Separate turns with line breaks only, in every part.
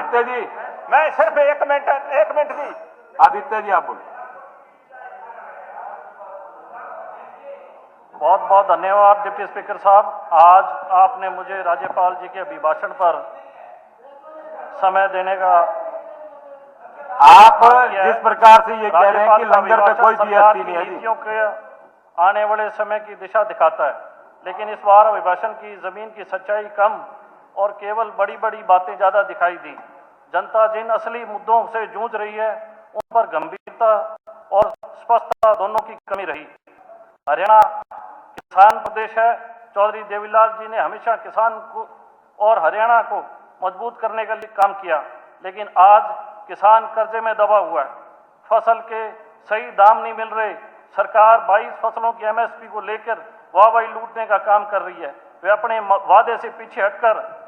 आदित्य जी,
मैं सिर्फ एक मिनट की।
आदित्य जी आप बोलो।
बहुत बहुत धन्यवाद डिप्टी स्पीकर साहब। आज आपने मुझे राज्यपाल जी के अभिभाषण पर समय देने का,
आप जिस प्रकार से ये कह रहे हैं कि लंगर पे कोई जीएसटी नहीं है जी,
नीतियों के आने वाले समय की दिशा दिखाता है, लेकिन इस बार अभिभाषण की जमीन की सच्चाई कम और केवल बड़ी बड़ी बातें ज्यादा दिखाई दी। जनता जिन असली मुद्दों से जूझ रही है उन पर गंभीरता और स्पष्टता दोनों की कमी रही। हरियाणा किसान प्रदेश है। चौधरी देवीलाल जी ने हमेशा किसान को और हरियाणा को मजबूत करने का काम किया, लेकिन आज किसान कर्जे में दबा हुआ है। फसल के सही दाम नहीं मिल रहे। सरकार 22 फसलों की एमएसपी को लेकर वाहवाही लूटने का काम कर रही है। वे अपने वादे से पीछे हटकर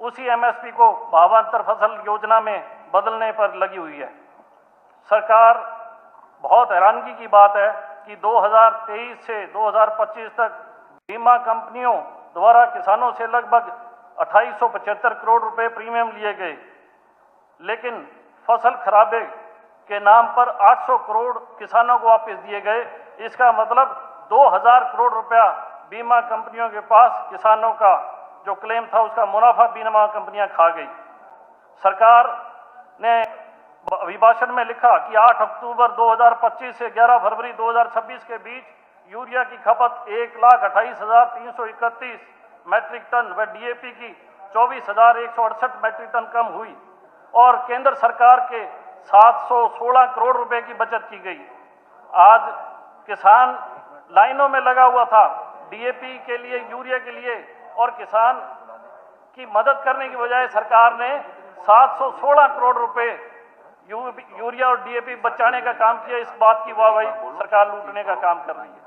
उसी एमएसपी को भावांतर फसल योजना में बदलने पर लगी हुई है। सरकार, बहुत हैरानगी की बात है कि 2023 से 2025 तक बीमा कंपनियों द्वारा किसानों से लगभग 2875 करोड़ रुपए प्रीमियम लिए गए, लेकिन फसल खराबे के नाम पर 800 करोड़ किसानों को वापस दिए गए। इसका मतलब 2000 करोड़ रुपया बीमा कंपनियों के पास किसानों का जो क्लेम था उसका मुनाफा बीमा कंपनियां खा गई। सरकार ने अभिभाषण में लिखा कि 8 अक्टूबर 2025 से 11 फरवरी 2026 के बीच यूरिया की खपत 1,28,331 मैट्रिक टन व डीएपी की 24,168 मैट्रिक टन कम हुई और केंद्र सरकार के 716 करोड़ रुपए की बचत की गई। आज किसान लाइनों में लगा हुआ था डीएपी के लिए, यूरिया के लिए, और किसान की मदद करने की बजाय सरकार ने 716 करोड़ रुपए यूरिया और डीएपी बचाने का काम किया। इस बात की वाहवाही सरकार लूटने का काम कर रही है।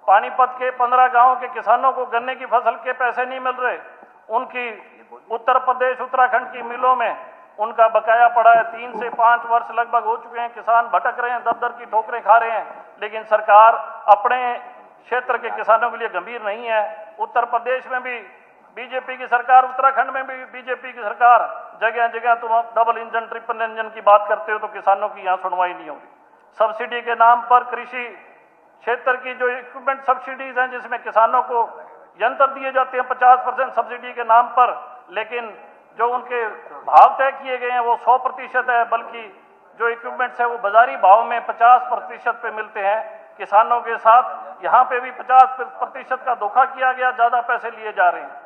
पानीपत के 15 गांवों के किसानों को गन्ने की फसल के पैसे नहीं मिल रहे। उनकी उत्तर प्रदेश, उत्तराखंड की मिलों में उनका बकाया पड़ा है। 3 से 5 वर्ष लगभग हो चुके हैं। किसान भटक रहे हैं, दर की ठोकरें खा रहे हैं, लेकिन सरकार अपने क्षेत्र के किसानों के लिए गंभीर नहीं है। उत्तर प्रदेश में भी बीजेपी की सरकार, उत्तराखंड में भी बीजेपी की सरकार, जगह जगह तुम डबल इंजन, ट्रिपल इंजन की बात करते हो तो किसानों की यहाँ सुनवाई नहीं होगी। सब्सिडी के नाम पर कृषि क्षेत्र की जो इक्विपमेंट सब्सिडीज हैं, जिसमें किसानों को यंत्र दिए जाते हैं 50% सब्सिडी के नाम पर, लेकिन जो उनके भाव तय किए गए हैं वो 100% है, बल्कि जो इक्विपमेंट्स है वो बाजारी भाव में 50% पे मिलते हैं। किसानों के साथ यहाँ पे भी 50% का धोखा किया गया, ज्यादा पैसे लिए जा रहे हैं।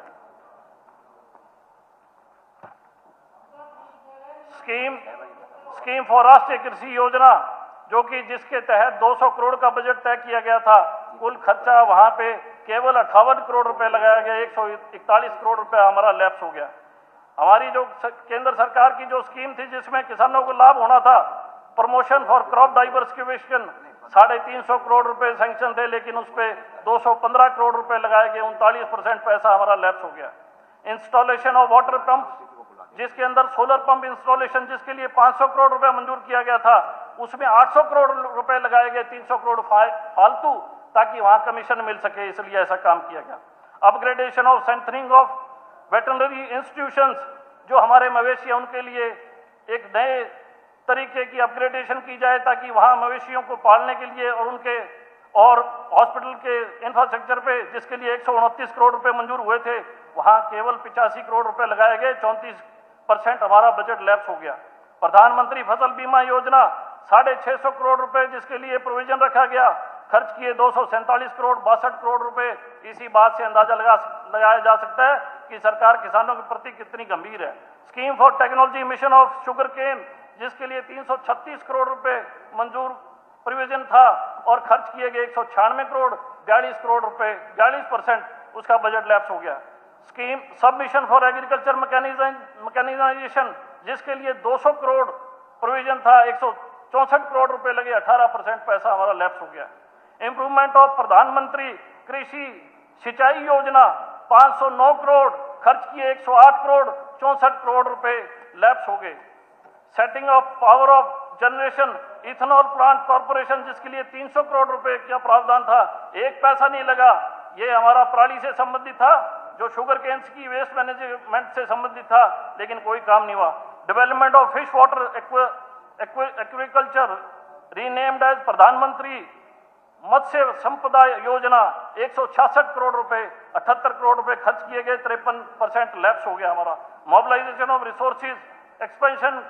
स्कीम फॉर राष्ट्रीय कृषि योजना, जो कि जिसके तहत 200 करोड़ का बजट तय किया गया था, कुल खर्चा वहां पे केवल 58 करोड़ रुपए लगाया गया। 141 करोड़ रुपए हमारा लैप्स हो गया। हमारी जो केंद्र सरकार की जो स्कीम थी जिसमें किसानों को लाभ होना था, promotion for crop diversification, 350 crore रुपए सैंक्शन थे, लेकिन उस पर 215 करोड़ रुपए लगाए गए। 39% पैसा हमारा लैप्स हो गया। इंस्टॉलेशन ऑफ वाटर पंप, जिसके अंदर सोलर पंप इंस्टॉलेशन, जिसके लिए 500 करोड़ रुपए मंजूर किया गया था, उसमें 800 करोड़ रुपए लगाए गए, 300 करोड़ फालतू, ताकि वहां कमीशन मिल सके, इसलिए ऐसा काम किया गया। Upgradation of centring of veterinary institutions, जो हमारे मवेशी हैं उनके लिए एक नए तरीके की अपग्रेडेशन की जाए, ताकि वहां मवेशियों को पालने के लिए और उनके और हॉस्पिटल के इंफ्रास्ट्रक्चर पे, जिसके लिए 129 करोड़ रुपए मंजूर हुए थे, वहां केवल 85 करोड़ रुपए लगाए गए। 34% हमारा बजट लैप्स हो गया। प्रधानमंत्री फसल बीमा योजना, 650 करोड़ रुपए जिसके लिए प्रोविजन रखा गया, खर्च किए 247 करोड़, 62 करोड़ रुपए। इसी बात से अंदाजा लगाया जा सकता है कि सरकार किसानों के प्रति कितनी गंभीर है। Scheme for technology mission of sugar cane, जिसके लिए 336 करोड़ रुपए मंजूर प्रोविजन था और खर्च किए गए 196 करोड़, 42 करोड़ रुपए, 42% उसका बजट लैप्स हो गया। Scheme submission for agriculture mechanisation, जिसके लिए 200 करोड़ प्रोविजन था, 164 करोड़ रुपए लगे, 18% पैसा हमारा लैप्स हो गया। इंप्रूवमेंट ऑफ प्रधानमंत्री कृषि सिंचाई योजना, 509 करोड़, खर्च किए 108 करोड़, 64 करोड़ रुपए लैप्स हो गए। Setting of power of generation ethanol plant corporation, जिसके लिए 300 करोड़ रुपए का प्रावधान था, एक पैसा नहीं लगा। ये हमारा पराली से संबंधित था, जो शुगर केन्स की वेस्ट मैनेजमेंट से संबंधित था, लेकिन कोई काम नहीं हुआ। Development of fish water aquaculture renamed as Pradhan Mantri Matsya संपदा योजना, 166 करोड़ रुपए, 78 करोड़ रुपए खर्च किए गए, 53% लैप्स हो गया हमारा। Mobilisation of resources, expansion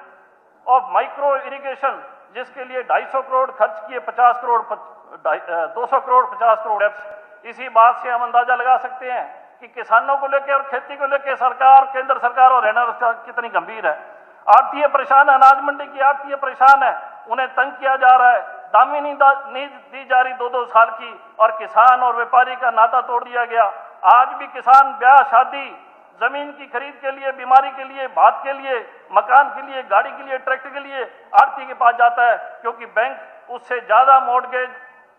of micro irrigation, जिसके लिए 250 करोड़ खर्च किए, 200 करोड़ 50 करोड़ लैप्स। इसी बात से हम अंदाजा लगा सकते हैं कि किसानों को लेकर और खेती को लेकर सरकार, केंद्र सरकार और हरियाणा सरकार कितनी गंभीर है। आड़तिये परेशान है, अनाज मंडी की आड़तिये परेशान है, उन्हें तंग किया जा रहा है, दामी नहीं दी जा रही 2-2 साल की, और किसान और व्यापारी का नाता तोड़ दिया गया। आज भी किसान ब्याह शादी, जमीन की खरीद के लिए, बीमारी के लिए, भात के लिए, मकान के लिए, गाड़ी के लिए, ट्रैक्टर के लिए आड़ती के पास जाता है, क्योंकि बैंक उससे ज्यादा मॉर्गेज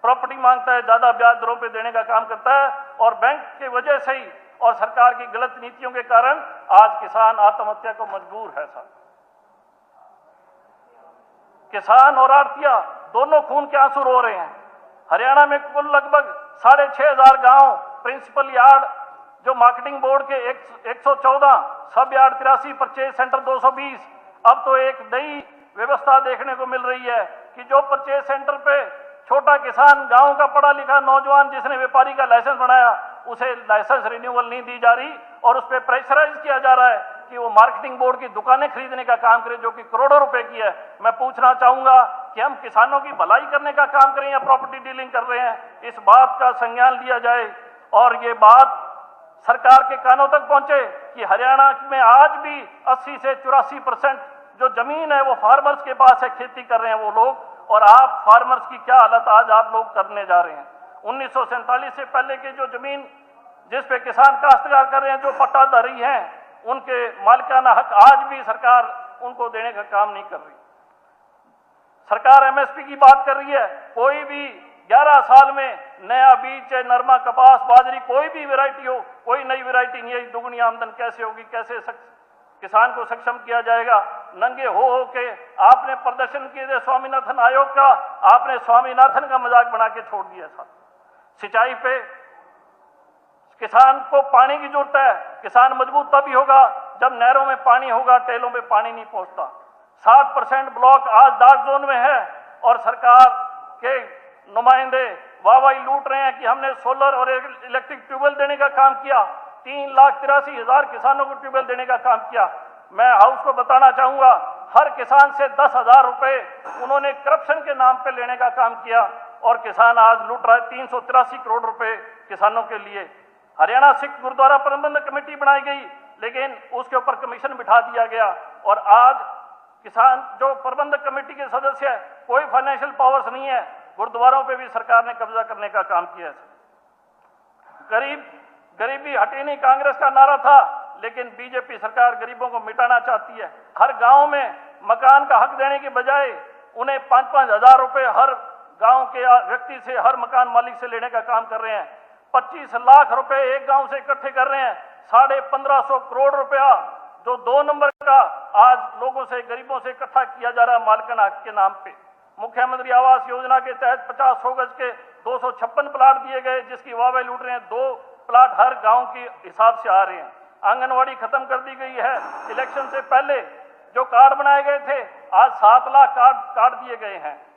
प्रॉपर्टी मांगता है, ज्यादा ब्याज दरों पे देने का काम करता है, और बैंक की वजह से ही और सरकार की गलत नीतियों के कारण आज किसान आत्महत्या को मजबूर है। सर, किसान और आड़तिया दोनों खून के आंसू रो रहे हैं। हरियाणा में कुल लगभग 6,500 गांव, प्रिंसिपल यार्ड, जो मार्केटिंग बोर्ड के 114, सब यार्ड 83, परचेज सेंटर 220। अब तो एक नई व्यवस्था देखने को मिल रही है कि जो परचेज सेंटर पे छोटा किसान, गांव का पढ़ा लिखा नौजवान जिसने व्यापारी का लाइसेंस बनाया, उसे लाइसेंस रिन्यूअल नहीं दी जा रही, और उस पर प्रेशराइज किया जा रहा है कि वो मार्केटिंग बोर्ड की दुकानें खरीदने का काम करे, जो कि करोड़ों रुपए की है। मैं पूछना चाहूंगा कि हम किसानों की भलाई करने का काम करें या प्रॉपर्टी डीलिंग कर रहे हैं? इस बात का संज्ञान लिया जाए और ये बात सरकार के कानों तक पहुंचे कि हरियाणा में आज भी 80 से 84% जो जमीन है वो फार्मर्स के पास है, खेती कर रहे हैं वो लोग, और आप फार्मर्स की क्या हालत आज आप लोग करने जा रहे हैं। 1947 से पहले की जो जमीन जिस पे किसान काश्तकार कर रहे हैं, जो पट्टाधारी हैं, उनके मालिकाना हक आज भी सरकार उनको देने का काम नहीं कर रही। सरकार एमएसपी की बात कर रही है, कोई भी 11 साल में नया बीज, चाहे नरमा, कपास, बाजरी, कोई भी वैरायटी हो, कोई नई वैरायटी नहीं है। दुगनी आमदन कैसे होगी, कैसे किसान को सक्षम किया जाएगा? नंगे हो के आपने प्रदर्शन किए थे स्वामीनाथन आयोग का, आपने स्वामीनाथन का मजाक बना के छोड़ दिया था। सिंचाई पे किसान को पानी की जरूरत है, किसान मजबूत तभी होगा जब नहरों में पानी होगा, टेलों में पानी नहीं पहुंचता। 60% ब्लॉक आज डार्क जोन में है, और सरकार के नुमाइंदे वाहवाही लूट रहे हैं कि हमने सोलर और इलेक्ट्रिक ट्यूबवेल देने का काम किया, 3,83,000 किसानों को ट्यूबवेल देने का काम किया। मैं हाउस को बताना चाहूंगा, हर किसान से 10,000 रुपए उन्होंने करप्शन के नाम पे लेने का काम किया, और किसान आज लूट रहा है 383 करोड़ रुपए किसानों के लिए। हरियाणा सिख गुरुद्वारा प्रबंधन कमेटी बनाई गई, लेकिन उसके ऊपर कमीशन बिठा दिया गया, और आज किसान जो प्रबंधक कमेटी के सदस्य है, कोई फाइनेंशियल पावर्स नहीं है। गुरुद्वारों पे भी सरकार ने कब्जा करने का काम किया है। गरीबी हटी नहीं कांग्रेस का नारा था, लेकिन बीजेपी सरकार गरीबों को मिटाना चाहती है। हर गांव में मकान का हक देने के बजाय उन्हें 5-5 हजार रुपए हर गांव के व्यक्ति से, हर मकान मालिक से लेने का काम कर रहे हैं। 25 लाख रुपए एक गांव से इकट्ठे कर रहे हैं। 1550 करोड़ रुपया जो 2 नंबर का आज लोगों से, गरीबों से इकट्ठा किया जा रहा है मालिकाना हक के नाम पे। मुख्यमंत्री आवास योजना के तहत 50 गज के 256 प्लाट दिए गए, जिसकी वाहवाही लूट रहे हैं। 2 प्लाट हर गांव के हिसाब से आ रहे हैं। आंगनवाड़ी खत्म कर दी गई है। इलेक्शन से पहले जो कार्ड बनाए गए थे, आज 7 लाख कार्ड दिए गए हैं।